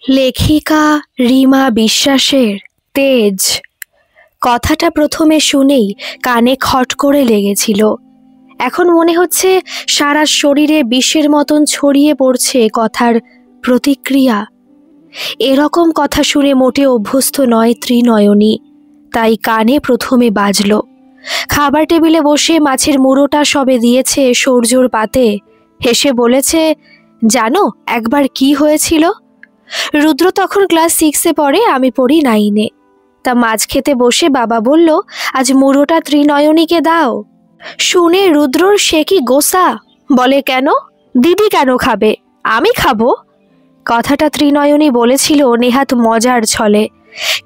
লেখিকা রিমা বিশ্বাসের তেজ কথাটা প্রথমে শুনেই কানে খট করে লেগেছিল। এখন মনে হচ্ছে সারা শরীরে বিষের মতন ছড়িয়ে পড়ছে কথার প্রতিক্রিয়া। এরকম কথা শুনে মোটে অভ্যস্ত নয় ত্রিনয়নী, তাই কানে প্রথমে বাজল। খাবার টেবিলে বসে মাছের মুড়োটা সবে দিয়েছে সূর্যর পাতে, হেসে বলেছে, জানো একবার কি হয়েছিল? রুদ্র তখন ক্লাস 6-এ পড়ে, আমি পড়ি 9-এ। তা মাছ খেতে বসে বাবা বলল, আজ মুড়োটা ত্রিনয়নীকে দাও। শুনে রুদ্রর সে কি গোসা, বলে, কেন? দিদি কেন খাবে? আমি খাবো। কথাটা ত্রিনয়নী বলেছিল নেহাত মজার ছলে।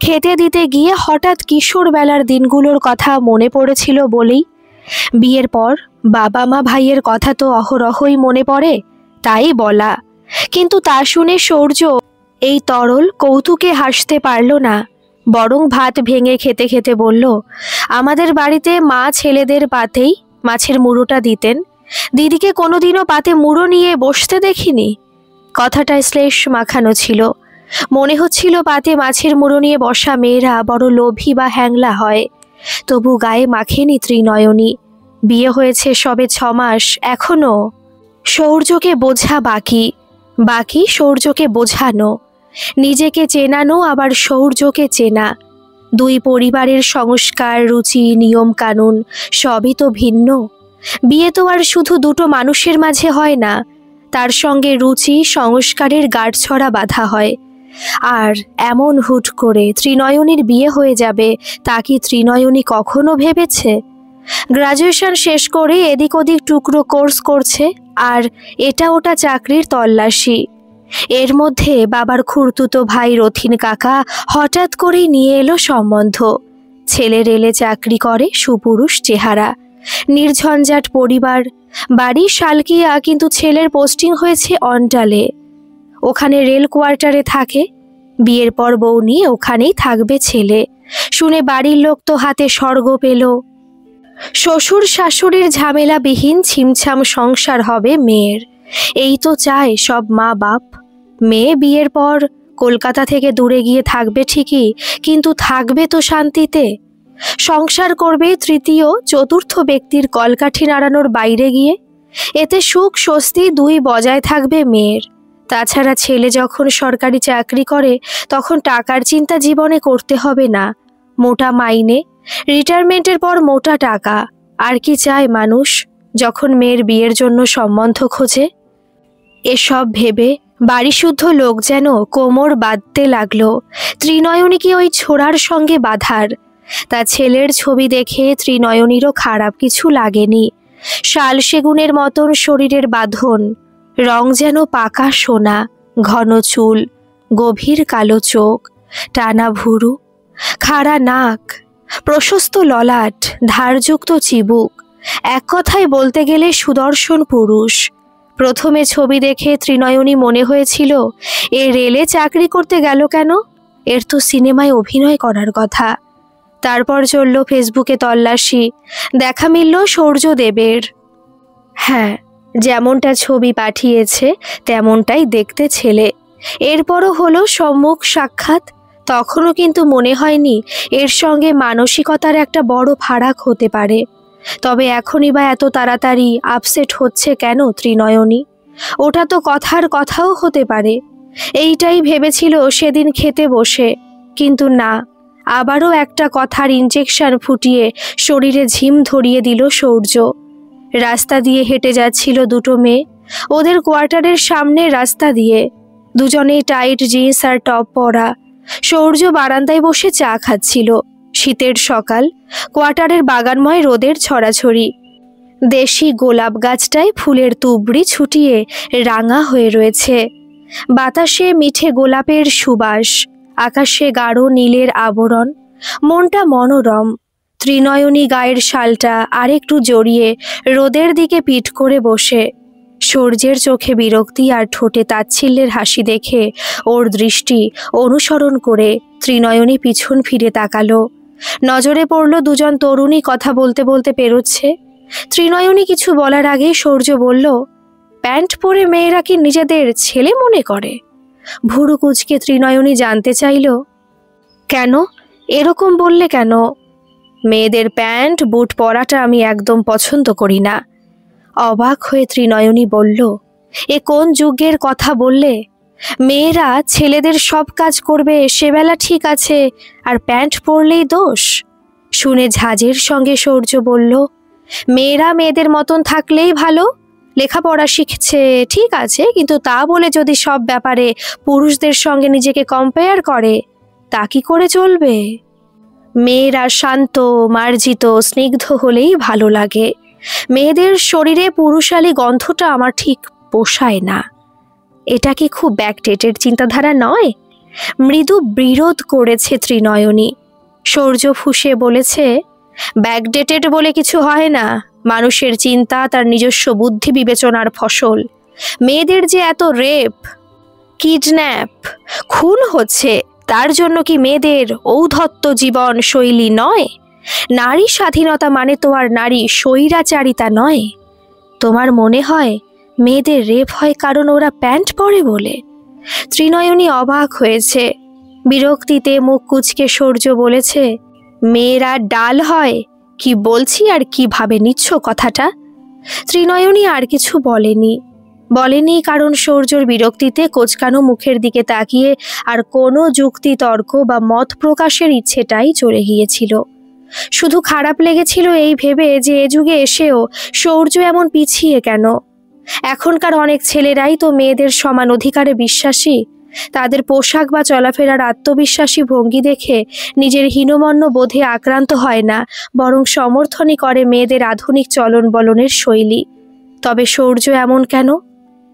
খেতে দিতে গিয়ে হঠাৎ কিশোর বেলার দিনগুলোর কথা মনে পড়েছিল বলেই। বিয়ের পর বাবা মা ভাইয়ের কথা তো অহরহই মনে পড়ে, তাই বলা। কিন্তু তা শুনে সূর্য এই তরল কৌতুকে হাসতে পারল না, বরং ভাত ভেঙে খেতে খেতে বলল, আমাদের বাড়িতে মা ছেলেদের পাতেই মাছের মুড়োটা দিতেন, দিদিকে কোনোদিনও পাতে মুড়ো নিয়ে বসতে দেখিনি। কথাটায় শ্লেষ মাখানো ছিল। মনে হচ্ছিল পাতে মাছের মুড়ো নিয়ে বসা মেয়েরা বড় লোভী বা হ্যাংলা হয়। তবু গায়ে মাখেনি ত্রিনয়নী। বিয়ে হয়েছে সবে 6 মাস, এখনো সৌর্যকে বোঝা বাকি, বাকি সৌর্যকে বোঝানো, নিজেকে চেনানো আবার সৌর্যকে চেনা। দুই পরিবারের সংস্কার, রুচি, নিয়ম কানুন সবই তো ভিন্ন। বিয়ে তো আর শুধু দুটো মানুষের মাঝে হয় না, তার সঙ্গে রুচি সংস্কারের গাঁটছড়া বাঁধা হয়। আর এমন হুট করে ত্রিনয়নীর বিয়ে হয়ে যাবে, তা কি ত্রিনয়নী কখনো ভেবেছে? গ্রাজুয়েশন শেষ করে এদিক ওদিক টুকরো কোর্স করছে, আর এটা ওটা চাকরির তল্লাশি। এর মধ্যে বাবার খুড়তুতো ভাই রথিন কাকা হঠাৎ করেই নিয়ে এলো সম্বন্ধ। ছেলে রেলে চাকরি করে, সুপুরুষ চেহারা, নির্ঝঞ্ঝাট পরিবার, বাড়ি শালকিয়া, কিন্তু ছেলের পোস্টিং হয়েছে অন্টালে। ওখানে রেল কোয়ার্টারে থাকে। বিয়ের পর বউ নিয়ে ওখানেই থাকবে ছেলে। শুনে বাড়ির লোক তো হাতে স্বর্গ পেল। শ্বশুর শাশুড়ির ঝামেলাবিহীন ছিমছাম সংসার হবে মেয়ের, এই তো চায় সব মা বাপ। মেয়ে বিয়ের পর কলকাতা থেকে দূরে গিয়ে থাকবে ঠিকই, কিন্তু থাকবে তো শান্তিতে। সংসার করবে তৃতীয় চতুর্থ ব্যক্তির কলকাঠি নাড়ানোর বাইরে গিয়ে। এতে সুখ স্বস্তি দুই বজায় থাকবে মেয়ের। তাছাড়া ছেলে যখন সরকারি চাকরি করে, তখন টাকার চিন্তা জীবনে করতে হবে না। মোটা মাইনে, রিটায়ারমেন্টের পর মোটা টাকা, আর কি চায় মানুষ যখন মেয়ের বিয়ের জন্য সম্বন্ধ খোঁজে? এসব ভেবে বাড়িশুদ্ধ লোক যেন কোমর বাঁধতে লাগলো ত্রিনয়নী কি ওই ছোড়ার সঙ্গে বাঁধার। তা ছেলের ছবি দেখে ত্রিনয়নীরও খারাপ কিছু লাগেনি। শাল সেগুনের মতন শরীরের বাঁধন, রং যেন পাকা সোনা, ঘন চুল, গভীর কালো চোখ, টানা ভুরু, খাড়া নাক, প্রশস্ত ললাট, ধারযুক্ত চিবুক, এক কথায় বলতে গেলে সুদর্শন পুরুষ। প্রথমে ছবি দেখে ত্রিনয়নী মনে হয়েছিল, এ রেলে চাকরি করতে গেল কেন? এর তো সিনেমায় অভিনয় করার কথা। তারপর চলল ফেসবুকে তল্লাশি, দেখা মিলল সূর্যদেবের। হ্যাঁ, যেমনটা ছবি পাঠিয়েছে তেমনটাই দেখতে ছেলে। এরপরও হলো সম্মুখ সাক্ষাৎ। তখনও কিন্তু মনে হয়নি এর সঙ্গে মানসিকতার একটা বড় ফারাক হতে পারে। তবে এখনই বা এত তাড়াতাড়ি আপসেট হচ্ছে কেন ত্রিনয়নী? ওটা তো কথার কথাও হতে পারে। এইটাই ভেবেছিল সেদিন খেতে বসে, কিন্তু না, আবারও একটা কথার ইনজেকশন ফুটিয়ে শরীরে ঝিম ধরিয়ে দিল সূর্য। রাস্তা দিয়ে হেঁটে যাচ্ছিল দুটো মেয়ে, ওদের কোয়ার্টারের সামনে রাস্তা দিয়ে। দুজনেই টাইট জিন্স আর টপ পরা। সূর্য বারান্দায় বসে চা খাচ্ছিল। শীতের সকাল, কোয়ার্টারের বাগানময় রোদের ছড়াছড়ি। দেশি গোলাপ গাছটায় ফুলের তুবড়ি ছুটিয়ে রাঙা হয়ে রয়েছে। বাতাসে মিঠে গোলাপের সুবাস, আকাশে গাঢ় নীলের আবরণ। মনটা মনোরম। ত্রিনয়নী গায়ের শালটা আরেকটু জড়িয়ে রোদের দিকে পিঠ করে বসে। সূর্যের চোখে বিরক্তি আর ঠোঁটে তাচ্ছিল্যের হাসি দেখে ওর দৃষ্টি অনুসরণ করে ত্রিনয়নী পিছন ফিরে তাকালো। নজরে পড়ল দুজন তরুণী কথা বলতে বলতে পেরোচ্ছে। ত্রিনয়নী কিছু বলার আগেই সূর্য বলল, প্যান্ট পরে মেয়েরা কি নিজেদের ছেলে মনে করে? ভুরু কুঁচকে ত্রিনয়নী জানতে চাইল, কেন এরকম বললে কেন? মেয়েদের প্যান্ট বুট পরাটা আমি একদম পছন্দ করি না। অবাক হয়ে ত্রিনয়নী বলল, এ কোন যুগের কথা বললে? মেয়েরা ছেলেদের সব কাজ করবে সেবেলা ঠিক আছে, আর প্যান্ট পরলেই দোষ? শুনে ঝাঁজের সঙ্গে সৌর্য বলল, মেয়েরা মেয়েদের মতন থাকলেই ভালো। লেখাপড়া শিখছে ঠিক আছে, কিন্তু তা বলে যদি সব ব্যাপারে পুরুষদের সঙ্গে নিজেকে কম্পেয়ার করে, তা কি করে চলবে? মেয়েরা শান্ত, মার্জিত, স্নিগ্ধ হলেই ভালো লাগে। মেয়েদের শরীরে পুরুষালী গন্ধটা আমার ঠিক পোষায় না। এটা কি খুব ব্যাকডেটেড চিন্তাধারা নয়? মৃদু বিরোধ করেছে ত্রিনয়নী। সৌর্য ফুঁসে বলেছে, ব্যাকডেটেড বলে কিছু হয় না। মানুষের চিন্তা তার নিজস্ব বুদ্ধি বিবেচনার ফসল। মেয়েদের যে এত রেপ, কিডন্যাপ, খুন হচ্ছে, তার জন্য কি মেয়েদের ঔদ্ধত্য জীবন শৈলী নয়? নারী স্বাধীনতা মানে তো আর নারী স্বৈরাচারিতা নয়। তোমার মনে হয় মেয়েদের রেপ হয় কারণ ওরা প্যান্ট পরে বলে? ত্রিনয়নী অবাক হয়েছে। বিরক্তিতে মুখ কুঁচকে সৌর্য বলেছে, মেয়েরা ডাল হয়? কি বলছি আর কিভাবে নিচ্ছ কথাটা? ত্রিনয়নী আর কিছু বলেনি কারণ সৌর্যর বিরক্তিতে কোঁচকানো মুখের দিকে তাকিয়ে আর কোনো যুক্তি তর্ক বা মত প্রকাশের ইচ্ছেটাই চলে গিয়েছিল। শুধু খারাপ লেগেছিল এই ভেবে যে এ যুগে এসেও সৌর্য এমন পিছিয়ে কেন। এখনকার অনেক ছেলেরাই তো মেয়েদের সমান অধিকারে বিশ্বাসী। তাদের পোশাক বা চলাফেরার আত্মবিশ্বাসী ভঙ্গি দেখে নিজের হীনমন্য বোধে আক্রান্ত হয় না, বরং সমর্থনই করে মেয়েদের আধুনিক চলন বলনের শৈলী। তবে সৌর্য এমন কেন?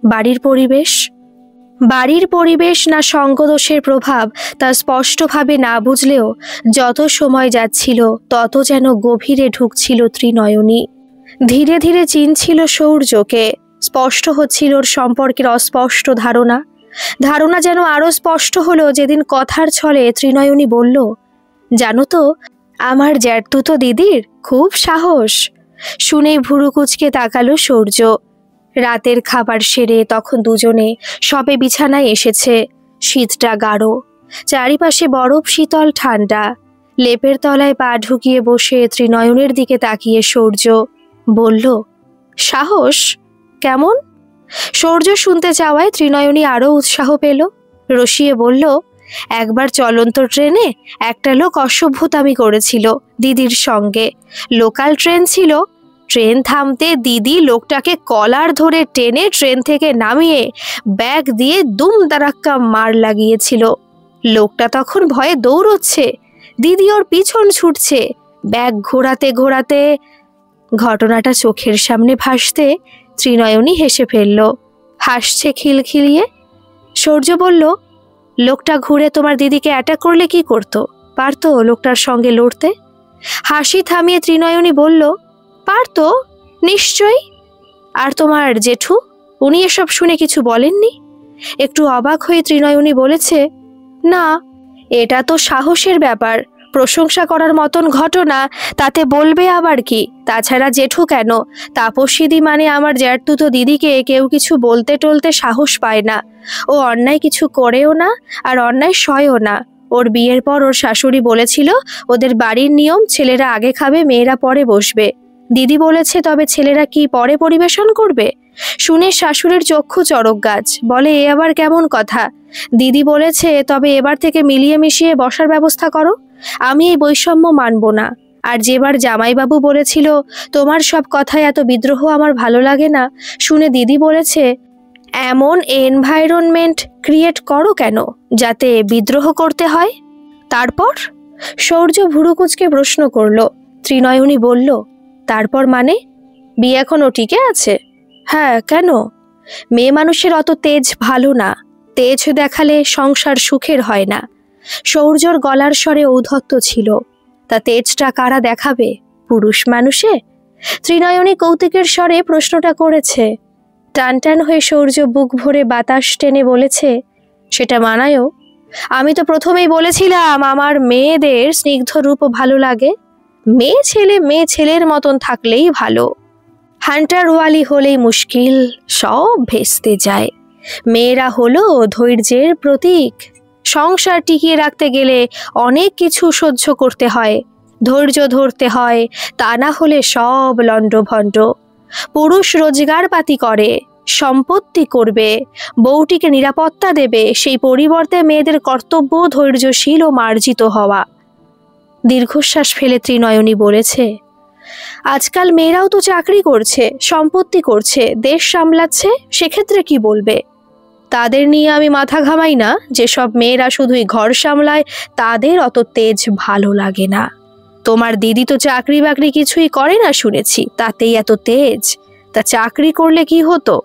বাড়ির পরিবেশ না সঙ্গদোষের প্রভাব তা স্পষ্টভাবে না বুঝলেও যত সময় যাচ্ছিল তত যেন গভীরে ঢুকছিল ত্রিনয়নী। ধীরে ধীরে চিনছিল সৌর্যকে। স্পষ্ট হচ্ছিল ওর সম্পর্কের অস্পষ্ট ধারণা যেন আরও স্পষ্ট হলো যেদিন কথার ছলে ত্রিনয়নী বলল, জানো তো, আমার জ্যাঠতুতো দিদির খুব সাহস। শুনেই ভুরু কুঁচকে তাকালো সৌর্য। রাতের খাবার সেরে তখন দুজনে সবে বিছানায় এসেছে। শীতটা গাঢ়, চারিপাশে বরফ শীতল ঠান্ডা। লেপের তলায় পা ঢুকিয়ে বসে ত্রিনয়নের দিকে তাকিয়ে সৌর্য বলল, সাহস কেমন? সৌর্য শুনতে চাওয়ায় ত্রিনয়নী আরও উৎসাহ পেল। রসিয়ে বলল, একবার চলন্ত ট্রেনে একটা লোক অসভ্যতামি করেছিল দিদির সঙ্গে। লোকাল ট্রেন ছিল। ট্রেন থামতে দিদি লোকটাকে কলার ধরে টেনে ট্রেন থেকে নামিয়ে ব্যাগ দিয়ে দুম দারাক্কা মার লাগিয়েছিল। লোকটা তখন ভয়ে দৌড়চ্ছে, দিদি ওর পিছন ছুটছে। ব্যাগ ঘোরাতে ঘোরাতে ঘটনাটা চোখের সামনে ভাসতে ত্রিনয়নী হেসে ফেলল। হাসছে খিলখিলিয়ে। সৌর্য বলল, লোকটা ঘুরে তোমার দিদিকে অ্যাটাক করলে কি করতো? পারতো লোকটার সঙ্গে লড়তে? হাসি থামিয়ে ত্রিনয়নী বলল, পারতো নিশ্চয়ই। আর তোমার জেঠু, উনি এসব শুনে কিছু বলেননি? একটু অবাক হয়ে ত্রিনয়নী বলেছে, না, এটা তো সাহসের ব্যাপার, প্রশংসা করার মতন ঘটনা, তাতে বলবে আবার কি? তাছাড়া জেঠু কেন, তাপসীদি মানে আমার জ্যাঠতুতো দিদিকে কেউ কিছু বলতে টলতে সাহস পায় না। ও অন্যায় কিছু করেও না, আর অন্যায় সয়ও না। ওর বিয়ের পর ওর শাশুড়ি বলেছিল ওদের বাড়ির নিয়ম ছেলেরা আগে খাবে, মেয়েরা পরে বসবে। দিদি বলেছে তবে ছেলেরা কি পরে পরিবেশন করবে? শুনে শাশুড়ির চক্ষু চড়ক গাছ, বলে এ আবার কেমন কথা? দিদি বলেছে তবে এবার থেকে মিলিয়ে মিশিয়ে বসার ব্যবস্থা করো। আমি এই বৈষম্য মানব না। আর যেবার জামাইবাবু বলেছিল তোমার সব কথায় এত বিদ্রোহ আমার ভালো লাগে না, শুনে দিদি বলেছে এমন এনভায়রনমেন্ট ক্রিয়েট করো কেন যাতে বিদ্রোহ করতে হয়। তারপর? সৌর্য ভুরু কুঁচকে প্রশ্ন করল। ত্রিনয়নী বলল, তারপর মানে? বিয়ে এখনো টিকে আছে? হ্যাঁ, কেন? মেয়ে মানুষের অত তেজ ভালো না। তেজ দেখালে সংসার সুখের হয় না। সৌর্যর গলার স্বরে ঔদ্ধত্য ছিল। তা তেজটা কারা দেখাবে? পুরুষ মানুষে? ত্রিনয়নী কৌতুকের স্বরে প্রশ্নটা করেছে। টানটান হয়ে সৌর্য বুক ভরে বাতাস টেনে বলেছে, সেটা মানায়ও। আমি তো প্রথমেই বলেছিলাম আমার মেয়েদের স্নিগ্ধ রূপও ভালো লাগে। মেয়ে ছেলের মতন থাকলেই ভালো। হান্টারওয়ালি হলেই মুশকিল, সব ভেস্তে যায়। মেয়েরা হলো ধৈর্যের প্রতীক। সংসার টিকিয়ে রাখতে গেলে অনেক কিছু সহ্য করতে হয়, ধৈর্য ধরতে হয়, তা না হলে সব লণ্ডভণ্ড। পুরুষ রোজগার পাতি করে, সম্পত্তি করবে, বউটিকে নিরাপত্তা দেবে, সেই পরিবর্তে মেয়েদের কর্তব্য ধৈর্যশীল ও মার্জিত হওয়া। দীর্ঘশ্বাস ফেলে ত্রিনয়নী বলেছে, আজকাল মেয়েরাও তো চাকরি করছে, সম্পত্তি করছে, দেশ সামলাচ্ছে, সেক্ষেত্রে কি বলবে? তাদের নিয়ে আমি মাথা ঘামাই না। যেসব মেয়েরা শুধুই ঘর সামলায় তাদের অত তেজ ভালো লাগে না। তোমার দিদি তো চাকরি বাকরি কিছুই করে না শুনেছি, তাতেই এত তেজ। তা চাকরি করলে কি হতো?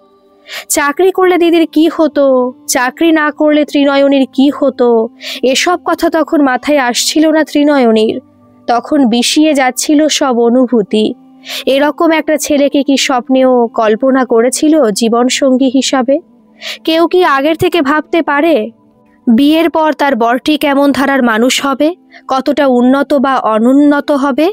চাকরি করলে দিদির কি হতো, চাকরি না করলে ত্রিনয়নীর কি হতো, এসব কথা তখন মাথায় আসছিল না ত্রিনয়নীর। তখন বিষিয়ে যাচ্ছিল সব অনুভূতি। এরকম একটা ছেলেকে কি স্বপ্নেও কল্পনা করেছিল জীবনসঙ্গী হিসাবে? কেউ কি আগের থেকে ভাবতে পারে বিয়ের পর তার বরটি কেমন ধারার মানুষ হবে, কতটা উন্নত বা অনুন্নত হবে?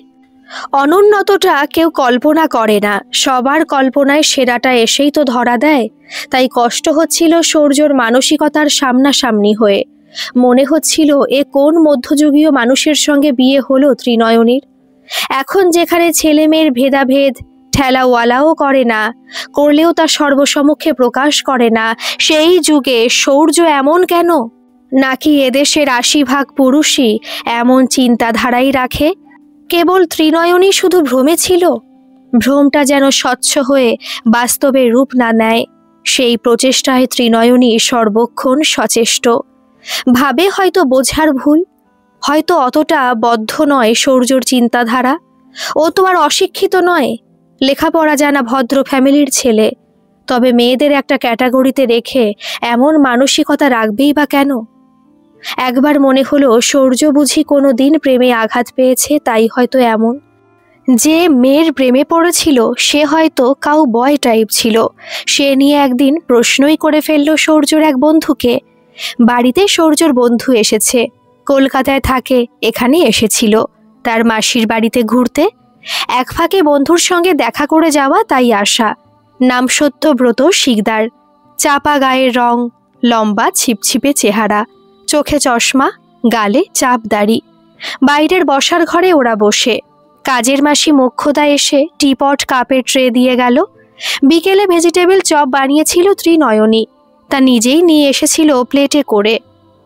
অনুন্নতটা কেউ কল্পনা করে না, সবার কল্পনায় সেরাটা এসেই তো ধরা দেয়। তাই কষ্ট হচ্ছিল সূর্যর মানসিকতার সামনাসামনি হয়ে। মনে হচ্ছিল এ কোন মধ্যযুগীয় মানুষের সঙ্গে বিয়ে হলো ত্রিনয়নীর। এখন যেখানে ছেলে মেয়ের ভেদাভেদ ঠেলাওয়ালাও করে না, করলেও তা সর্বসমক্ষে প্রকাশ করে না, সেই যুগে সূর্য এমন কেন? নাকি এদেশের ৮০% পুরুষই এমন চিন্তাধারাই রাখে? কেবল ত্রিনয়নী শুধু ভ্রমে ছিল? ভ্রমটা যেন স্বচ্ছ হয়ে বাস্তবে রূপ না নেয়, সেই প্রচেষ্টায় ত্রিনয়নী সর্বক্ষণ সচেষ্ট। ভাবে হয়তো বোঝার ভুল, হয়তো অতটা বদ্ধ নয় সূর্যর চিন্তাধারা। ও তো আর অশিক্ষিত নয়, লেখাপড়া জানা ভদ্র ফ্যামিলির ছেলে। তবে মেয়েদের একটা ক্যাটাগরিতে রেখে এমন মানসিকতা রাখবেই বা কেন? একবার মনে হলো সূর্য বুঝি কোনো দিন প্রেমে আঘাত পেয়েছে, তাই হয়তো এমন। যে মেয়ের প্রেমে পড়েছিল সে হয়তো কাউ বয় টাইপ ছিল। সে নিয়ে একদিন প্রশ্নই করে ফেলল সূর্যর এক বন্ধুকে। বাড়িতে সূর্যর বন্ধু এসেছে, কলকাতায় থাকে, এখানে এসেছিল তার মাসির বাড়িতে ঘুরতে। এক ফাঁকে বন্ধুর সঙ্গে দেখা করে যাওয়া, তাই আসা। নাম সত্যব্রত শিকদার, চাপা গায়ের রং, লম্বা ছিপছিপে চেহারা, চোখে চশমা, গালে চাপ দাড়ি। বাইরের বসার ঘরে ওরা বসে। কাজের মাসি মোক্ষদা এসে টিপট কাপের ট্রে দিয়ে গেল। বিকেলে ভেজিটেবল চপ বানিয়েছিল ত্রিনয়নী, তা নিজেই নিয়ে এসেছিল প্লেটে করে।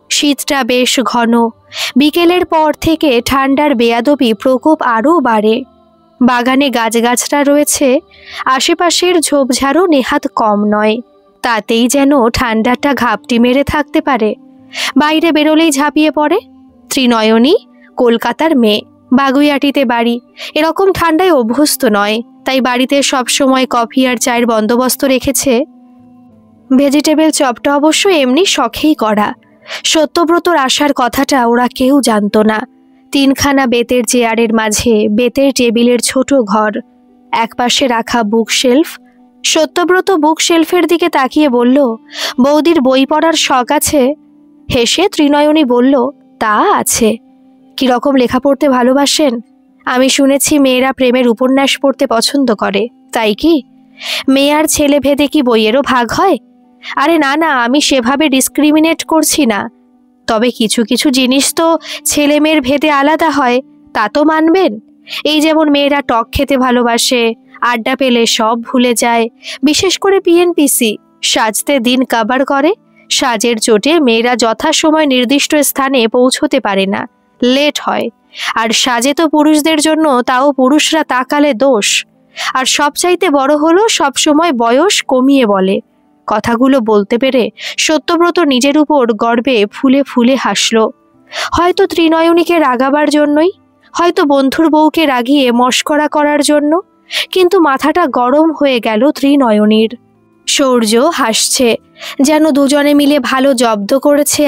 শীতটা বেশ ঘন, বিকেলের পর থেকে ঠান্ডার বেয়াদবি প্রকোপ আরও বাড়ে। বাগানে গাছগাছরা রয়েছে, আশেপাশের ঝোপঝাড়ও নেহাত কম নয়, তাতেই যেন ঠান্ডাটা ঘাপটি মেরে থাকতে পারে। বাইরে বেরোলেই ঝাঁপিয়ে পড়ে। ত্রিনয়নী কলকাতার মেয়ে, বাগুইআটিতে বাড়ি, এরকম ঠান্ডায় অভ্যস্ত নয়, তাই বাড়িতে সব সময় কফি আর চায়ের বন্দোবস্ত রেখেছে। ভেজিটেবল চপটা অবশ্য এমনি শখেই করা। সত্যব্রতর আসার কথাটা ওরা কেউ জানত না। 3খানা বেতের চেয়ারের মাঝে বেতের টেবিলের ছোট ঘর, একপাশে রাখা বুকশেলফ। সত্যব্রত বুকশেলফের দিকে তাকিয়ে বলল, বৌদির বই পড়ার শখ আছে? হেসে ত্রিনয়নী বলল, তা আছে। কিরকম লেখা পড়তে ভালোবাসেন? আমি শুনেছি মেয়েরা প্রেমের উপন্যাস পড়তে পছন্দ করে, তাই কি? মেয়ে আর ছেলে ভেদে কি বইয়েরও ভাগ হয়? আরে না না, আমি সেভাবে ডিসক্রিমিনেট করছি না। তবে কিছু কিছু জিনিস তো ছেলে মেয়ের ভেদে আলাদা হয়, তা তো মানবেন। এই যেমন মেয়েরা টক খেতে ভালোবাসে, আড্ডা পেলে সব ভুলে যায়, বিশেষ করে পিএনপিসি সাজতে দিন কাবার করে। সাজের চোটে মেয়েরা যথাসময় নির্দিষ্ট স্থানে পৌঁছতে পারে না, লেট হয়। আর সাজে তো পুরুষদের জন্য, তাও পুরুষরা তাকালে দোষ। আর সবচাইতে বড় হলো সবসময় বয়স কমিয়ে বলে। কথাগুলো বলতে পেরে সত্যব্রত নিজের উপর গর্বে ফুলে ফুলে হাসল। হয়তো ত্রিনয়নীকে রাগাবার জন্যই, হয়তো বন্ধুর বউকে রাগিয়ে মস্করা করার জন্য, কিন্তু মাথাটা গরম হয়ে গেল ত্রিনয়নীর। সূর্য হাসছে, যেন দুজনে মিলে ভালো জব্দ করেছে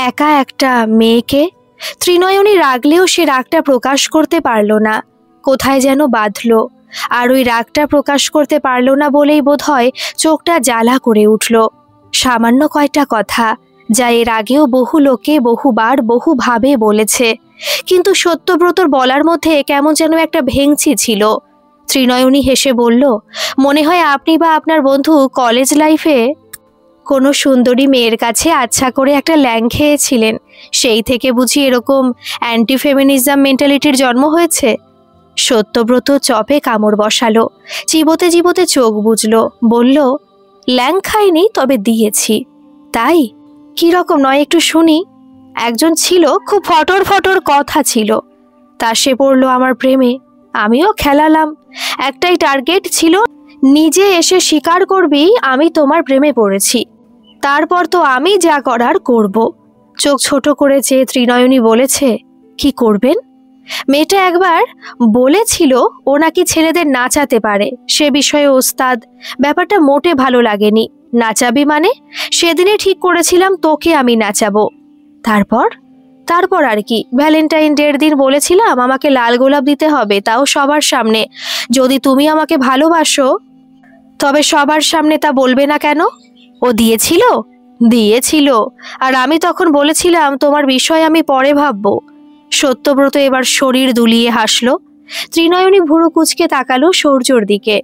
একা একটা মেয়েকে। ত্রিনয়নী রাগলেও সে রাগটা প্রকাশ করতে পারল না, কোথায় যেন বাঁধল। আর ওই রাগটা প্রকাশ করতে পারল না বলেই বোধহয় চোখটা জ্বালা করে উঠল। সামান্য কয়টা কথা, যা এর আগেও বহু লোকে বহুবার বহুভাবে বলেছে, কিন্তু সত্যব্রতর বলার মধ্যে কেমন যেন একটা ভেঙচি ছিল। ত্রিনয়নী হেসে বলল, মনে হয় আপনি বা আপনার বন্ধু কলেজ লাইফে। কোনো সুন্দরী মেয়ের কাছে আচ্ছা করে একটা ল্যাং খেয়েছিলেন, সেই থেকে বুঝি এরকম অ্যান্টি ফেমিনিজম মেন্টালিটির জন্ম হয়েছে? সত্যব্রত চপে কামড় বসালো, চিবোতে চিবোতে চোখ বুজলো, বলল, ল্যাং খাইনি, তবে দিয়েছি। তাই? কি রকম নয় একটু শুনি। একজন ছিল, খুব ফটর ফটর কথা ছিল, তা সে পড়লো আমার প্রেমে, আমিও খেলালাম। একটাই টার্গেট ছিল, নিজে এসে স্বীকার করবি আমি তোমার প্রেমে পড়েছি, তারপর তো আমি যা করার করব। চোখ ছোট করে চেয়ে ত্রিনয়নী বলেছে, কি করবেন? মেয়েটা একবার বলেছিল ও নাকি ছেলেদের নাচাতে পারে, সে বিষয়ে ওস্তাদ। ব্যাপারটা মোটে ভালো লাগেনি। নাচাবি মানে? সেদিনে ঠিক করেছিলাম তোকে আমি নাচাবো। তারপর? তারপর আর কি, ভ্যালেন্টাইন ডের দিন বলেছিলাম আমাকে লাল গোলাপ দিতে হবে, তাও সবার সামনে। যদি তুমি আমাকে ভালোবাসো তবে সবার সামনে তা বলবে না কেন? ও দিয়েছিল? দিয়েছিল। আর আমি তখন বলেছিলাম তোমার বিষয় আমি পরে ভাববো। সত্যব্রত এবার শরীর দুলিয়ে হাসলো। ত্রিনয়নী ভুরু কুঁচকে তাকালো সূর্যর দিকে।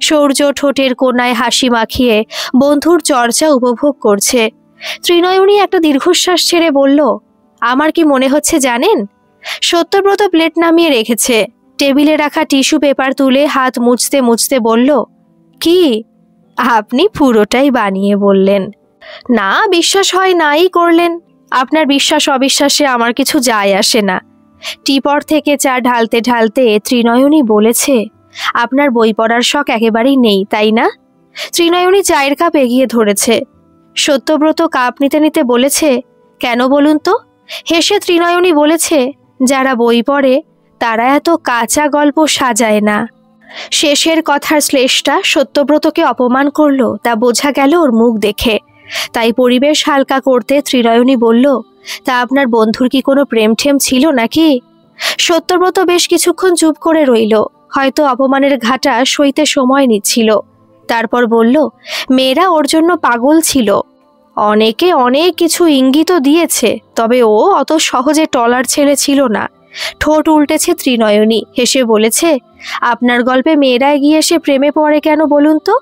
সূর্য ঠোঁটের কোণায় হাসি মাখিয়ে বন্ধুর চর্চা উপভোগ করছে। ত্রিনয়নী একটা দীর্ঘশ্বাস ছেড়ে বলল, আমার কি মনে হচ্ছে জানেন? সত্যব্রত প্লেট নামিয়ে রেখেছে, টেবিলে রাখা টিস্যু পেপার তুলে হাত মুছতে মুছতে বলল, কি? আপনি পুরোটাই বানিয়ে বললেন। না, বিশ্বাস হয় নাই করলেন। আপনার বিশ্বাস অবিশ্বাসে আমার কিছু যায় আসে না। টিপট থেকে চা ঢালতে ঢালতে ত্রিনয়নী বলেছে, আপনার বই পড়ার শখ একেবারেই নেই, তাই না? ত্রিনয়নী চায়ের কাপ এগিয়ে ধরেছে। সত্যব্রত কাপ নিতে নিতে বলেছে, কেন বলুন তো? হেসে ত্রিনয়নী বলেছে, যারা বই পড়ে তারা এত কাঁচা গল্প সাজায় না। শেষের কথার শ্লেষটা সত্যব্রতকে অপমান করলো, তা বোঝা গেল ওর মুখ দেখে। তাই পরিবেশ হালকা করতে ত্রিনয়নী বলল, তা আপনার বন্ধুর কি কোনো প্রেম ঠেম ছিল নাকি? সত্যব্রত বেশ কিছুক্ষণ চুপ করে রইল, হয়তো অপমানের ঘাটা সইতে সময় নিচ্ছিল। তারপর বলল, মেয়েরা ওর জন্য পাগল ছিল। অনেকে অনেক কিছু ইঙ্গিতও দিয়েছে, তবে ও অত সহজে টলার ছেলে ছিল না। ঠোঁট উল্টেছে ত্রিনয়নী, হেসে বলেছে, আপনার গল্পে মেয়েরা এগিয়ে এসে প্রেমে পড়ে কেন বলুন তো?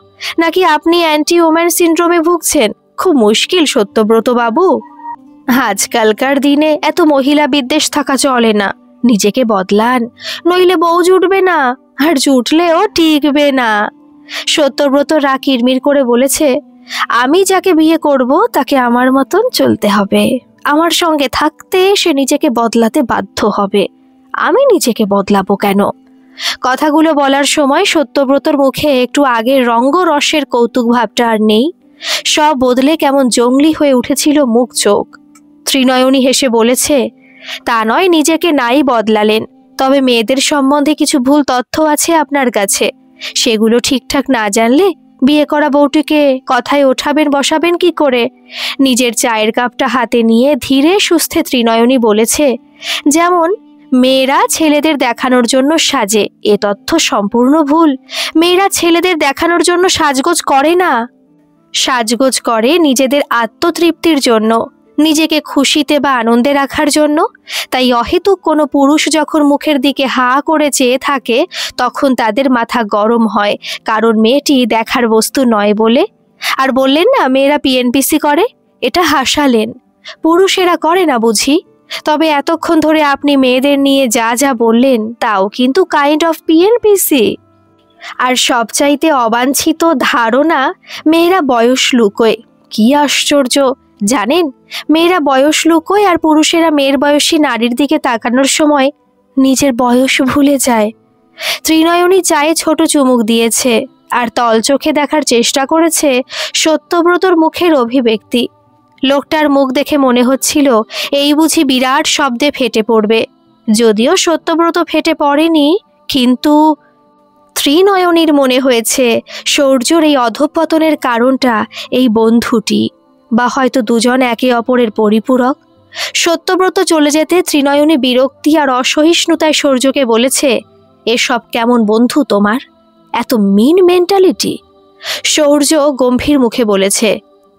নাকি আপনি অ্যান্টি ওম্যান সিন্ড্রোমে ভুগছেন? খুব মুশকিল সত্যব্রত বাবু। আজকালকার দিনে এত মহিলা বিদ্বেষ থাকা চলে না। নিজেকে বদলান, নইলে বউ জুটবে না, আর জুটলেও টিকবে না। সত্যব্রত রাগ কিরমির করে বলেছে, আমি যাকে বিয়ে করব তাকে আমার মতন চলতে হবে। আমার সঙ্গে থাকতে সে নিজেকে বদলাতে বাধ্য হবে। আমি নিজেকে বদলাবো কেন? কথাগুলো বলার সময় সত্যব্রতর মুখে একটু আগের রঙ্গরসের কৌতুক ভাবটা আর নেই। সব বদলে কেমন জঙ্গলি হয়ে উঠেছিল মুখ চোখ। ত্রিনয়নী হেসে বলেছে, তা নয় নিজেকে নাই বদলালেন, তবে মেয়েদের সম্বন্ধে কিছু ভুল তথ্য আছে আপনার কাছে। সেগুলো ঠিকঠাক না জানলে বিয়ে করা বউটিকে কথায় ওঠাবেন বসাবেন কি করে? নিজের চায়ের কাপটা হাতে নিয়ে ধীরে সুস্থে ত্রিনয়নী বলেছে, যেমন মেয়েরা ছেলেদের দেখানোর জন্য সাজে, এ তথ্য সম্পূর্ণ ভুল। মেয়েরা ছেলেদের দেখানোর জন্য সাজগোজ করে না। সাজগোজ করে নিজেদের আত্মতৃপ্তির জন্য, নিজেকে খুশিতে বা আনন্দে রাখার জন্য। তাই অহেতুক কোনো পুরুষ যখন মুখের দিকে হা করে চেয়ে থাকে তখন তাদের মাথা গরম হয়, কারণ মেয়েটি দেখার বস্তু নয় বলে। আর বললেন না মেয়েরা পিএনপিসি করে, এটা হাসালেন। পুরুষেরা করে না বুঝি? তবে এতক্ষণ ধরে আপনি মেয়েদের নিয়ে যা যা বললেন তাও কিন্তু কাইন্ড অফ পিএনপিসি। আর সবচাইতে অবাঞ্ছিত ধারণা, মেয়েরা বয়স লুকোয়। কি আশ্চর্য জানেন, মেয়েরা বয়স লুকোয় আর পুরুষেরা মেয়ের বয়সী নারীর দিকে তাকানোর সময় নিজের বয়স ভুলে যায়। ত্রিনয়নী চায়ে ছোট চুমুক দিয়েছে আর তল চোখে দেখার চেষ্টা করেছে সত্যব্রতর মুখের অভিব্যক্তি। লোকটার মুখ দেখে মনে হচ্ছিল এই বুঝি বিরাট শব্দে ফেটে পড়বে। যদিও সত্যব্রত ফেটে পড়েনি, কিন্তু ত্রিনয়নীর মনে হয়েছে সূর্যর এই অধঃপতনের কারণটা এই বন্ধুটি, বা হয়তো দুজন একে অপরের পরিপূরক। সত্যব্রত চলে যেতে ত্রিনয়নী বিরক্তি আর অসহিষ্ণুতায় সূর্যকে বলেছে, এসব কেমন বন্ধু তোমার? এত মিন মেন্টালিটি। সূর্য গম্ভীর মুখে বলেছে,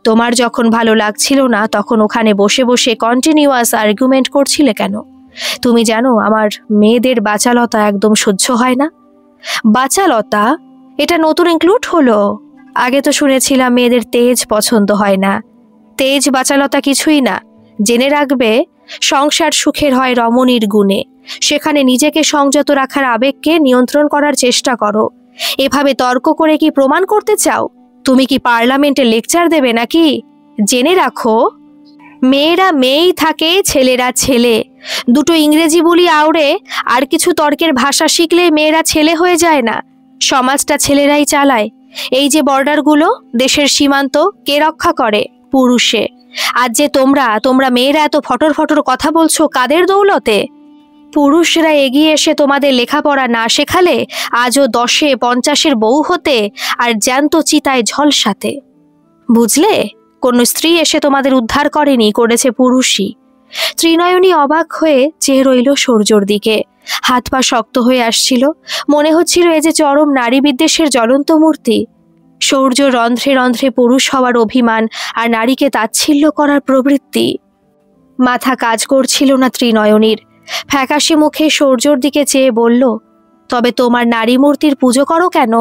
তোমার যখন ভালো লাগছিল না তখন ওখানে বসে বসে কন্টিনিউয়াস আর্গুমেন্ট করছিলে কেন? তুমি জানো আমার মেয়েদের বাচালতা একদম সহ্য হয় না। বাচালতা? এটা নতুন ইনক্লুড হলো? আগে তো শুনেছিলাম মেয়েদের তেজ পছন্দ হয় না। তেজ বাচালতা কিছুই না। জেনে রাখবে, সংসার সুখের হয় রমণীর গুণে। সেখানে নিজেকে সংযত রাখার আবেগকে নিয়ন্ত্রণ করার চেষ্টা করো। এভাবে তর্ক করে কি প্রমাণ করতে চাও? তুমি কি পার্লামেন্টে লেকচার দেবে নাকি? জেনে রাখো, মেয়েরা মেয়েই থাকে, ছেলেরা ছেলে। দুটো ইংরেজি বলি আওড়ে আর কিছু তর্কের ভাষা শিখলে মেয়েরা ছেলে হয়ে যায় না। সমাজটা ছেলেরাই চালায়। এই যে বর্ডারগুলো, দেশের সীমান্ত কে রক্ষা করে? পুরুষে। আজ যে তোমরা মেয়েরা এত ফটর ফটর কথা বলছো, কাদের দৌলতে? পুরুষরা এগিয়ে এসে তোমাদের লেখাপড়া না শেখালে আজও 10-এ 50-এর বউ হতে আর জ্যান্ত চিতায় ঝলসাতে। বুঝলে? কোনো স্ত্রী এসে তোমাদের উদ্ধার করেনি, করেছে পুরুষই। ত্রিনয়নী অবাক হয়ে চেয়ে রইল সূর্যর দিকে। হাত পা শক্ত হয়ে আসছিল। মনে হচ্ছিল এ যে চরম নারী বিদ্বেষের জ্বলন্ত মূর্তি। সূর্য রন্ধ্রে রন্ধ্রে পুরুষ হওয়ার অভিমান আর নারীকে তাচ্ছিল্য করার প্রবৃত্তি। মাথা কাজ করছিল না ত্রিনয়নীর। ফ্যাকাশে মুখে সূর্যর দিকে চেয়ে বলল, তবে তোমার নারী মূর্তির পুজো করো কেন?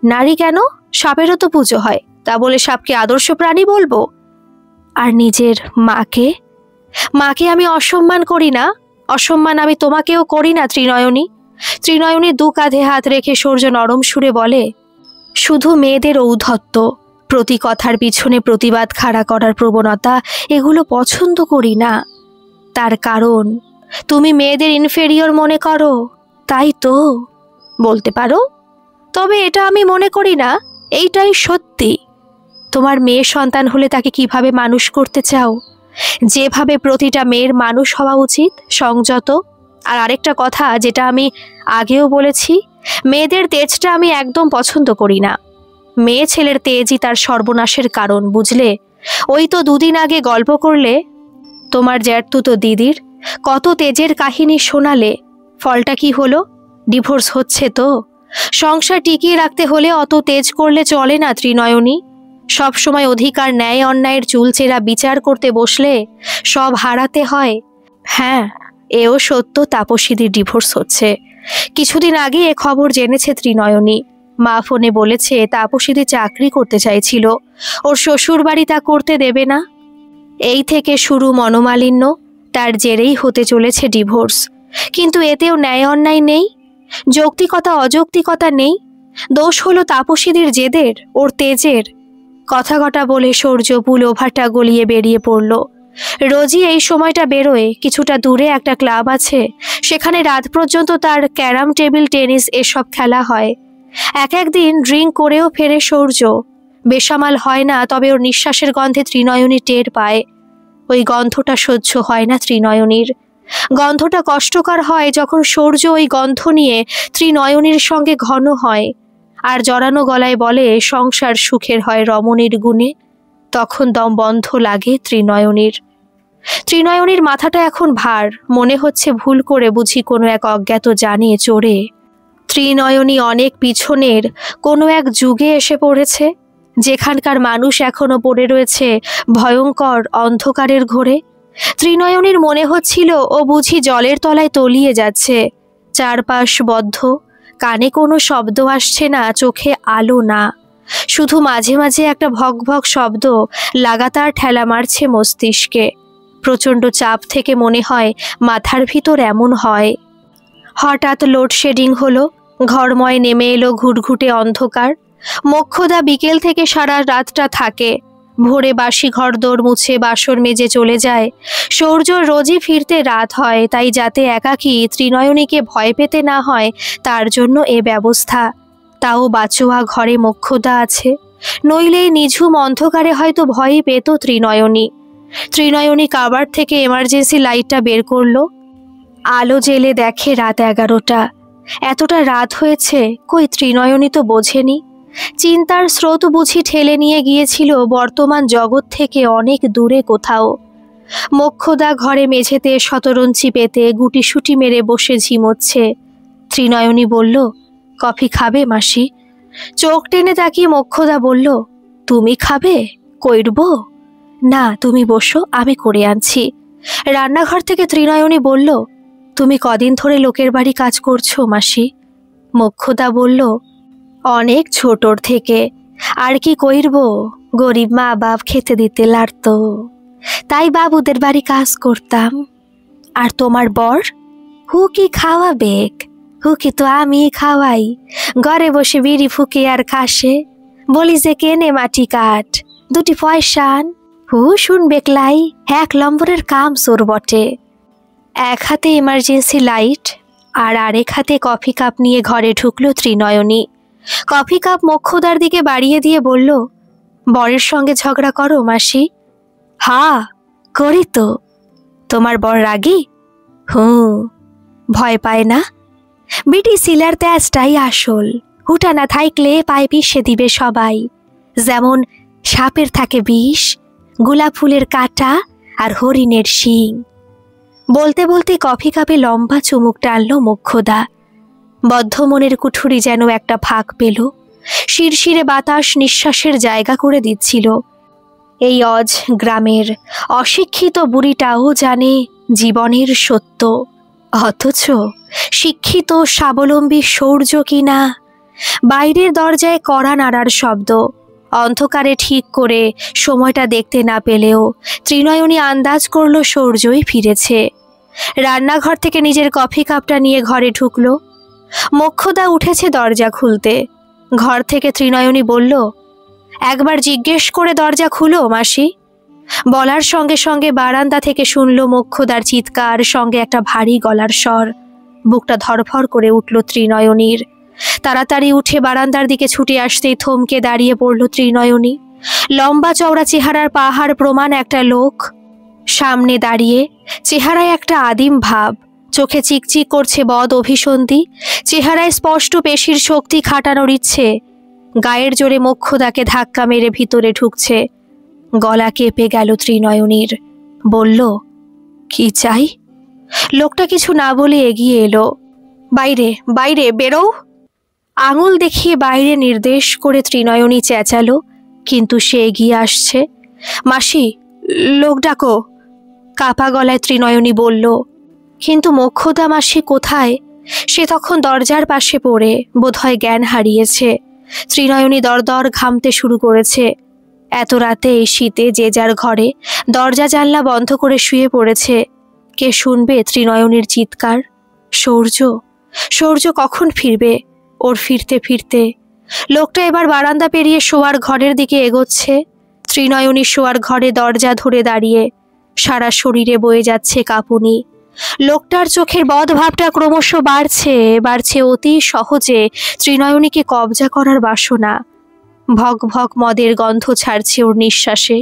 নারী কেন? সাপেরও তো পুজো হয়। তা বলে সাপকে আদর্শ প্রাণী বলবো? আর নিজের মাকে? মাকে আমি অসম্মান করি না। অসম্মান আমি তোমাকেও করি না ত্রিনয়নী। ত্রিনয়নী দু কাঁধে হাত রেখে সূর্য নরম সুরে বলে, শুধু মেয়েদের ঔদ্ধত্য, প্রতি কথার পিছনে প্রতিবাদ খাড়া করার প্রবণতা, এগুলো পছন্দ করি না। তার কারণ তুমি মেয়েদের ইনফেরিয়র মনে করো, তাই তো? বলতে পারো। তবে এটা আমি মনে করি না, এইটাই সত্যি। তোমার মেয়ে সন্তান হলে তাকে কিভাবে মানুষ করতে চাও? যেভাবে প্রতিটা মেয়ের মানুষ হওয়া উচিত, সংযত। আর আরেকটা কথা, যেটা আমি আগেও বলেছি, মেয়েদের তেজটা আমি একদম পছন্দ করি না। মেয়ে ছেলের তেজই তার সর্বনাশের কারণ, বুঝলে? ওই তো দুদিন আগে গল্প করলে তোমার জ্যাঠতুতো দিদির, কত তেজের কাহিনী শোনালে। ফলটা কি হলো? ডিভোর্স হচ্ছে তো। সংসার টিকিয়ে রাখতে হলে অত তেজ করলে চলে না ত্রিনয়নী। সব সময় অধিকার ন্যায় অন্যায়ের চুলচেরা বিচার করতে বসলে সব হারাতে হয়। হ্যাঁ, এও সত্য, তাপসীদির ডিভোর্স হচ্ছে। কিছুদিন আগে এ খবর জেনেছে ত্রিনয়নী। মা ফোনে বলেছে তাপসীদি চাকরি করতে চাইছিল, ওর শ্বশুর বাড়ি তা করতে দেবে না। এই থেকে শুরু মনোমালিন্য, তার জেরেই হতে চলেছে ডিভোর্স। কিন্তু এতেও ন্যায় অন্যায় নেই, যৌক্তিকতা অযৌক্তিকতা নেই। দোষ হলো তাপসীদির জেদের, ওর তেজের। কথা কটা বলে সূর্য পুল ওভারটা গলিয়ে বেরিয়ে পড়ল। রোজই এই সময়টা বেরোয়। কিছুটা দূরে একটা ক্লাব আছে, সেখানে রাত পর্যন্ত তার ক্যারাম, টেবিল টেনিস এসব খেলা হয়। এক একদিন ড্রিঙ্ক করেও ফেরে সূর্য। বেসামাল হয় না, তবে ওর নিঃশ্বাসের গন্ধে ত্রিনয়নী টের পায়। ওই গন্ধটা সহ্য হয় না ত্রিনয়নীর। গন্ধটা কষ্টকর হয় যখন সূর্য ওই গন্ধ নিয়ে ত্রিনয়নীর সঙ্গে ঘন হয় আর জড়ানো গলায় বলে, সংসার সুখের হয় রমণীর গুণে। তখন দম বন্ধ লাগে ত্রিনয়নীর। ত্রিনয়নীর মাথাটা এখন ভার। মনে হচ্ছে ভুল করে বুঝি কোনো এক অজ্ঞাত জানে চড়ে ত্রিনয়নী অনেক পিছনের কোনো এক যুগে এসে পড়েছে, যেখানকার মানুষ এখনো পড়ে রয়েছে ভয়ঙ্কর অন্ধকারের ঘোরে। ত্রিনয়নীর মনে হচ্ছিল ও বুঝি জলের তলায় তলিয়ে যাচ্ছে। চারপাশ বদ্ধ, কানে কোনো শব্দ আসছে না, চোখে আলো না। শুধু মাঝে মাঝে একটা ভক ভক শব্দ লাগাতার ঠেলা মারছে মস্তিষ্কে। প্রচণ্ড চাপ থেকে মনে হয় মাথার ভিতর এমন হয়। হঠাৎ লোডশেডিং হলো, ঘরময় নেমে এলো ঘুটঘুটে অন্ধকার। মোক্ষদা বিকেল থেকে সারা রাতটা থাকে। ভোরে বাসি ঘরদোর মুছে বাসর মেজে চলে যায়। সূর্য রোজই ফিরতে রাত হয়, তাই যাতে একাকী ত্রিনয়নীকে ভয় পেতে না হয় তার জন্য এ ব্যবস্থা। তাও বাঁচোয়া ঘরে মোক্ষদা আছে, নইলে নিঝুম অন্ধকারে হয়তো ভয়ই পেত ত্রিনয়নী। ত্রিনয়নী কাবার থেকে এমার্জেন্সি লাইটটা বের করলো। আলো জেলে দেখে রাত 11টা। এতটা রাত হয়েছে, কই ত্রিনয়নী তো বোঝেনি। চিন্তার স্রোত বুঝি ঠেলে নিয়ে গিয়েছিল বর্তমান জগৎ থেকে অনেক দূরে কোথাও। মোক্ষদা ঘরে মেঝেতে শতরঞ্চি পেতে গুটিসুটি মেরে বসে ঝিমোচ্ছে। ত্রিনয়নী বলল, কফি খাবে মাসি? চোখ টেনে তাকিয়ে মোক্ষদা বলল, তুমি খাবে? কইরব? না, তুমি বসো, আমি করে আনছি। রান্নাঘর থেকে ত্রিনয়নী বলল, তুমি কদিন ধরে লোকের বাড়ি কাজ করছো মাসি? মোক্ষদা বলল, অনেক ছোটর থেকে। আর কি কইরব, গরিব মা বাপ খেতে দিতে লাড়তো, তাই বাবুদের বাড়ি কাজ করতাম। আর তোমার বর, হু কি খাওয়াবে? হু কি তো আমি খাওয়াই, ঘরে বসে বিড়ি ফুকে আর খাসে। বলি যে কেনে মাটি কাঠ, দুটি পয়সা আন। হু শুনবে লাই, 1 নম্বরের কাম চোর বটে। এক হাতে এমার্জেন্সি লাইট আর আরেক হাতে কফি কাপ নিয়ে ঘরে ঢুকলো ত্রিনয়নী। কফি কাপ মোক্ষদার দিকে বাড়িয়ে দিয়ে বলল, বরের সঙ্গে ঝগড়া করো মাসি? হা, করি তো। তোমার বর রাগী? ভয় পায় না? বিটি সিলার তেজটাই আসল, হুটা না থাকলে পায়ে পিষে দিবে সবাই। যেমন সাপের থাকে বিষ, গোলাপ ফুলের কাঁটা আর হরিণের শিং। বলতে বলতে কফি কাপে লম্বা চুমুক টানল মোক্ষদা। বদ্ধ মনের কুঠুরি যেন একটা ফাঁক পেল, শিরশিরে বাতাস নিঃশ্বাসের জায়গা করে দিচ্ছিল। এই অজ গ্রামের অশিক্ষিত বুড়িটাও জানে জীবনের সত্য, অথচ শিক্ষিত স্বাবলম্বী শৌর্য কিনা। বাইরের দরজায় কড়া নাড়ার শব্দ। অন্ধকারে ঠিক করে সময়টা দেখতে না পেলেও ত্রিনয়নী আন্দাজ করল শৌর্যই ফিরেছে। রান্নাঘর থেকে নিজের কফি কাপটা নিয়ে ঘরে ঢুকল। মোক্ষদা উঠেছে দরজা খুলতে। ঘর থেকে ত্রিনয়নী বলল, একবার জিজ্ঞেস করে দরজা খুলো মাসি। বলার সঙ্গে সঙ্গে বারান্দা থেকে শুনল মোক্ষদার চিৎকার, সঙ্গে একটা ভারী গলার স্বর। বুকটা ধরফর করে উঠল ত্রিনয়নীর। তাড়াতাড়ি উঠে বারান্দার দিকে ছুটে আসতেই থমকে দাঁড়িয়ে পড়ল ত্রিনয়নী। লম্বা চওড়া চেহারার পাহাড় প্রমাণ একটা লোক সামনে দাঁড়িয়ে, চেহারায় একটা আদিম ভাব, চোখে চিকচিক করছে বদ অভিসন্ধি, চেহারায় স্পষ্ট পেশির শক্তি খাটানোর ইচ্ছে। গায়ের জোরে মোক্ষদাকে ধাক্কা মেরে ভিতরে ঢুকছে। গলা কেঁপে গেল ত্রিনয়নীর। বলল, কি চাই? লোকটা কিছু না বলে এগিয়ে এলো। বাইরে বাইরে বেরো। আঙুল দেখিয়ে বাইরে নির্দেশ করে ত্রিনয়নী চেঁচালো, কিন্তু সে এগিয়ে আসছে। মাসি, লোক ডাকো। কাপা গলায় ত্রিনয়নী বলল। কিন্তু মোক্ষদা মাসি কোথায়? সে তখন দরজার পাশে পড়ে বোধহয় জ্ঞান হারিয়েছে। ত্রিনয়নী দরদর ঘামতে শুরু করেছে। এত রাতে এই শীতে যে যার ঘরে দরজা জানলা বন্ধ করে শুয়ে পড়েছে। কে শুনবে ত্রিনয়নীর চিৎকার? সৌর্য কখন ফিরবে? ওর ফিরতে ফিরতে লোকটা এবার বারান্দা পেরিয়ে শোয়ার ঘরের দিকে এগোচ্ছে। ত্রিনয়নী শোয়ার ঘরে দরজা ধরে দাঁড়িয়ে, সারা শরীরে বয়ে যাচ্ছে কাঁপুনি। লোকটার চোখের বদভাবটা ক্রমশ বাড়ছে অতি সহজে ত্রিনয়নীকে কবজা করার বাসনা। ভক ভক মদের গন্ধ ছাড়ছে ওর নিঃশ্বাসে।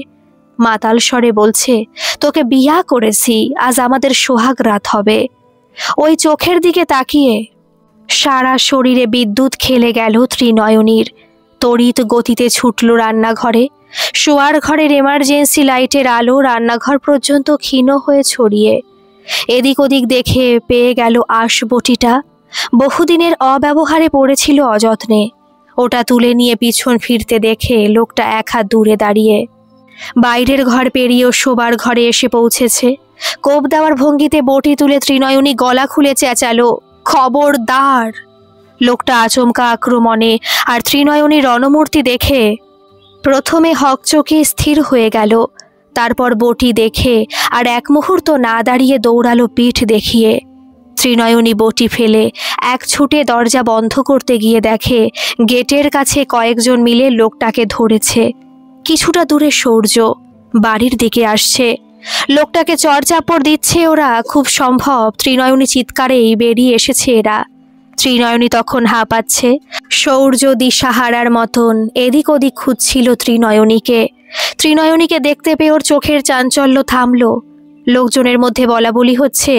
মাতাল স্বরে বলছে, তোকে বিয়া করেছি, আজ আমাদের সোহাগ রাত হবে। ওই চোখের দিকে তাকিয়ে সারা শরীরে বিদ্যুৎ খেলে গেল ত্রিনয়নীর। তড়িৎ গতিতে ছুটল রান্নাঘরে। শোয়ার ঘরের এমার্জেন্সি লাইটের আলো রান্নাঘর পর্যন্ত ক্ষীণ হয়ে ছড়িয়ে। এদিক ওদিক দেখে পেয়ে গেল আঁশবটিটা। বহুদিনের অব্যবহারে পড়েছিল অযত্নে। ওটা তুলে নিয়ে পিছন ফিরতে দেখে লোকটা 1 হাত দূরে দাঁড়িয়ে। বাইরের ঘর পেরিয়েও শোবার ঘরে এসে পৌঁছেছে। কোপ দেওয়ার ভঙ্গিতে বটি তুলে ত্রিনয়নী গলা খুলে চেঁচালো, খবরদার! লোকটা আচমকা আক্রমণে আর ত্রিনয়নীর রণমূর্তি দেখে প্রথমে হকচকে স্থির হয়ে গেল, তারপর বটি দেখে আর এক মুহূর্ত না দাঁড়িয়ে দৌড়ালো পিঠ দেখিয়ে। ত্রিনয়নী বটি ফেলে এক ছুটে দরজা বন্ধ করতে গিয়ে দেখে গেটের কাছে কয়েকজন মিলে লোকটাকে ধরেছে। কিছুটা দূরে সৌর্য বাড়ির দিকে আসছে। লোকটাকে চড়চাপড় দিচ্ছে ওরা। খুব সম্ভব ত্রিনয়নী চিৎকারেই বেরিয়ে এসেছে এরা। ত্রিনয়নী তখন হাঁপাচ্ছে। সৌর্য দিশাহারার মতন এদিক ওদিক খুঁজছিল ত্রিনয়নীকে দেখতে পেয়ে ওর চোখের চাঞ্চল্য থামল। লোকজনের মধ্যে বলা বলি হচ্ছে,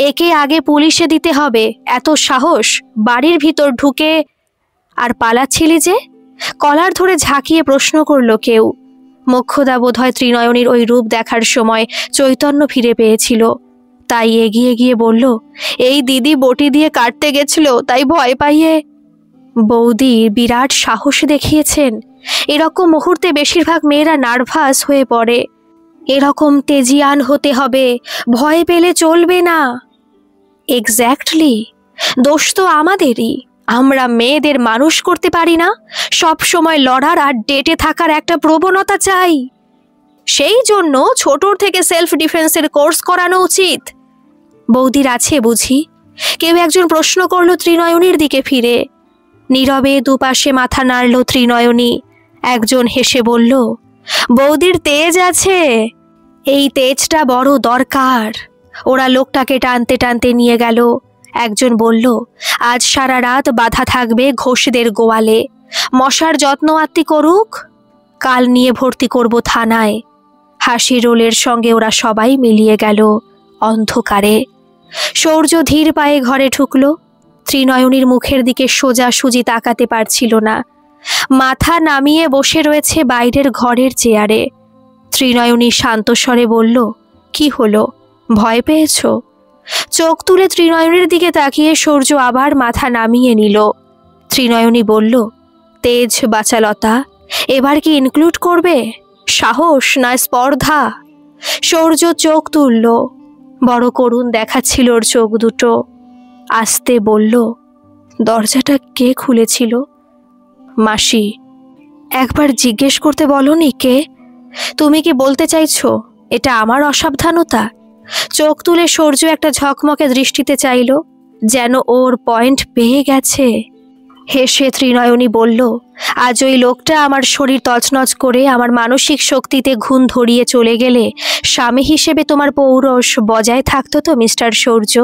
একে আগে পুলিশে দিতে হবে, এত সাহস বাড়ির ভিতর ঢুকে। আর পালাচ্ছিলি যে? কলার ধরে ঝাঁকিয়ে প্রশ্ন করল কেউ। মোক্ষদা বোধহয় ত্রিনয়নীর ওই রূপ দেখার সময় চৈতন্য ফিরে পেয়েছিল, তাই এগিয়ে গিয়ে বলল, এই দিদি বটি দিয়ে কাটতে গেছিল, তাই ভয় পাইয়ে। বৌদি বিরাট সাহস দেখিয়েছেন। এরকম মুহূর্তে বেশিরভাগ মেয়েরা নার্ভাস হয়ে পড়ে। এরকম তেজিয়ান হতে হবে, ভয় পেলে চলবে না। এক্স্যাক্টলি, দোষ তো আমাদেরই। আমরা মেয়েদের মানুষ করতে পারি না, সব সময় লড়ার আর ডেটে থাকার একটা প্রবণতা চাই। সেই জন্য ছোটর থেকে সেলফ ডিফেন্সের কোর্স করানো উচিত। বৌদির আছে বুঝি? কেউ একজন প্রশ্ন করল ত্রিনয়নীর দিকে ফিরে। নীরবে দুপাশে মাথা নাড়ল ত্রিনয়নী। একজন হেসে বলল, বৌদির তেজ আছে, এই তেজটা বড় দরকার। ওরা লোকটাকে টানতে টানতে নিয়ে গেল। একজন বলল, আজ সারা রাত বাধা থাকবে ঘোষদের গোয়ালে, মশার যত্ন আত্তি করুক, কাল নিয়ে ভর্তি করব থানায়। হাসি রোলের সঙ্গে ওরা সবাই মিলিয়ে গেল অন্ধকারে। সূর্য ধীর পায়ে ঘরে ঢুকল। ত্রিনয়নীর মুখের দিকে সোজাসুজি তাকাতে পারছিল না। মাথা নামিয়ে বসে রয়েছে বাইরের ঘরের চেয়ারে। ত্রিনয়নী শান্ত স্বরে বলল, কি হলো, ভয় পেয়েছ? চোখ তুলে ত্রিনয়নীর দিকে তাকিয়ে সূর্য আবার মাথা নামিয়ে নিল। ত্রিনয়নী বলল, তেজ বাচালতা এবার কি ইনক্লুড করবে? সাহস না স্পর্ধা? সূর্য চোখ তুলল। বড় করুণ দেখাচ্ছিল ওর চোখ দুটো। আস্তে বলল, দরজাটা কে খুলেছিল? মাসি। একবার জিজ্ঞেস করতে বলনি কে? তুমি কি বলতে চাইছো এটা আমার অসাবধানতা? চোখ তুলে সূর্য একটা ঝকমকে দৃষ্টিতে চাইল, যেন ওর পয়েন্ট পেয়ে গেছে। হেসে ত্রিনয়নী বলল, আজ ওই লোকটা আমার শরীর তছনছ করে আমার মানসিক শক্তিতে ঘুণ ধরিয়ে চলে গেলে স্বামী হিসেবে তোমার পৌরষ বজায় থাকতো তো মিস্টার সূর্য?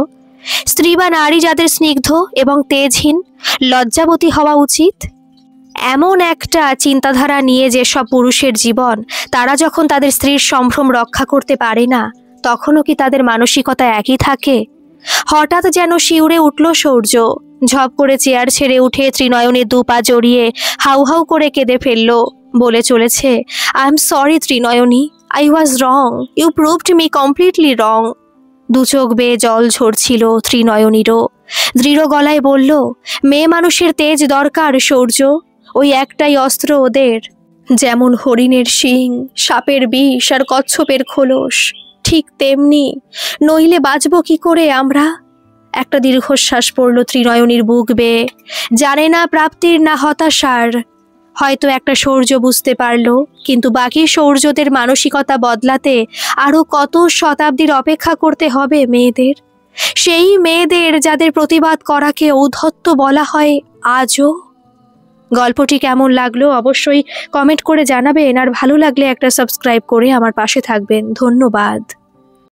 স্ত্রী বা নারী যাদের স্নিগ্ধ এবং তেজহীন, লজ্জাবতী হওয়া উচিত। এমন একটা চিন্তাধারা নিয়ে যেসব পুরুষের জীবন, তারা যখন তাদের স্ত্রীর সম্ভ্রম রক্ষা করতে পারে না, তখনও কি তাদের মানসিকতা একই থাকে? হঠাৎ যেন শিউরে উঠল সূর্য। ঝপ করে চেয়ার ছেড়ে উঠে ত্রিনয়নের দুপা জড়িয়ে হাউ হাউ করে কেঁদে ফেলল। বলে চলেছে, I am sorry Trinayani, I was wrong, you proved me completely wrong. দু চোখ বেয়ে জল ঝরছিল ত্রিনয়নীরও। দৃঢ় গলায় বলল, মেয়ে মানুষের তেজ দরকার সূর্য, ওই একটাই অস্ত্র ওদের। যেমন হরিণের শিং, সাপের বিষ আর কচ্ছপের খোলস, ঠিক তেমনি, নইলে বাঁচব কি করে আমরা? একটা দীর্ঘশ্বাস পড়ল ত্রিনয়নীর বুক বেয়ে। জানে না প্রাপ্তির না হতাশার। হয়তো একটা সূর্য বুঝতে পারল, কিন্তু বাকি সূর্যদের মানসিকতা বদলাতে আরও কত শতাব্দীর অপেক্ষা করতে হবে মেয়েদের। সেই মেয়েদের যাদের প্রতিবাদ করাকে ঔদ্ধত্য বলা হয় আজও। গল্পটি কেমন লাগলো অবশ্যই কমেন্ট করে জানাবেন, আর ভালো লাগলে একটা সাবস্ক্রাইব করে আমার পাশে থাকবেন। ধন্যবাদ।